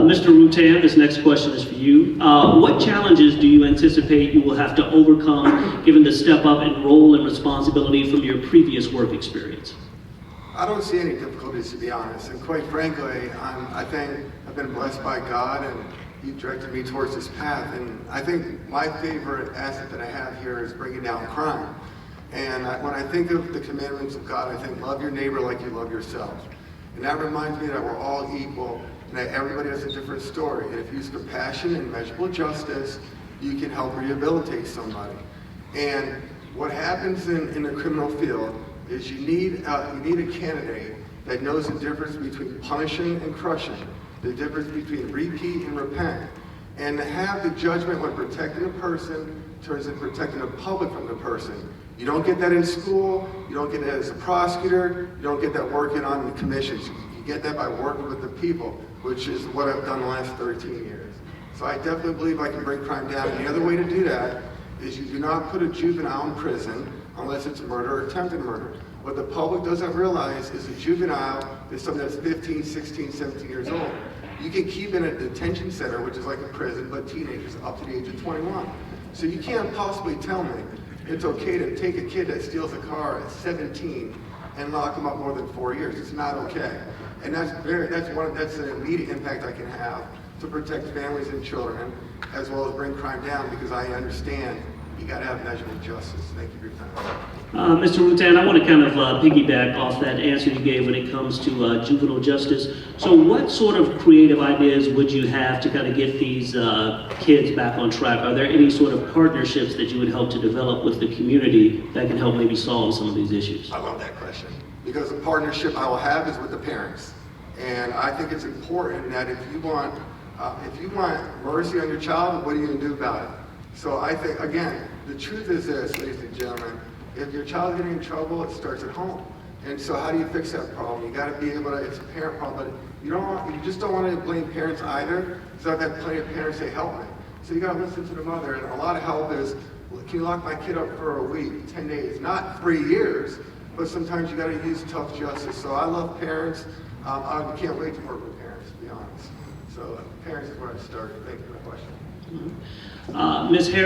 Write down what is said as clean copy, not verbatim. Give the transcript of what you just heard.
Mr. Rutan, this next question is for you. What challenges do you anticipate you will have to overcome given the step up in role and responsibility from your previous work experience? I don't see any difficulties, to be honest, and quite frankly, I think I've been blessed by God and He directed me towards this path, and I think my favorite asset that I have here is bringing down crime. And when I think of the commandments of God, I think love your neighbor like you love yourself. And that reminds me that we're all equal and that everybody has a different story. And if you use compassion and measurable justice, you can help rehabilitate somebody. And what happens in the criminal field is you need a candidate that knows the difference between punishing and crushing, the difference between repeat and repent, and to have the judgment when protecting a person turns into protecting the public from the person. You don't get that in school, you don't get that as a prosecutor, you don't get that working on the commissions. You get that by working with the people, which is what I've done the last 13 years. So I definitely believe I can bring crime down. And the other way to do that is you do not put a juvenile in prison unless it's murder or attempted murder. What the public doesn't realize is a juvenile is something that's 15, 16, 17 years old. You can keep in a detention center, which is like a prison, but teenagers up to the age of 21. So you can't possibly tell me it's okay to take a kid that steals a car at 17 and lock him up more than 4 years. It's not okay. And that's an immediate impact I can have to protect families and children, as well as bring crime down, because I understand you got to have measurable justice. Thank you for your time. Mr. Rutan, I want to kind of piggyback off that answer you gave when it comes to juvenile justice. So what sort of creative ideas would you have to kind of get these kids back on track? Are there any sort of partnerships that you would help to develop with the community that can help maybe solve some of these issues? I love that question, because the partnership I will have is with the parents. And I think it's important that if you want mercy on your child, what are you going to do about it? So I think, again, the truth is this, ladies and gentlemen, if your child's getting in trouble, it starts at home. And so how do you fix that problem? You got to be able to, it's a parent problem, but you just don't want to blame parents either, because I've had plenty of parents say, help me. So you got to listen to the mother, and a lot of help is, can you lock my kid up for a week, 10 days, not 3 years, but sometimes you got to use tough justice. So I love parents. I can't wait to work with parents, to be honest. So parents is where I started. Thank you for the question. Ms. Harris.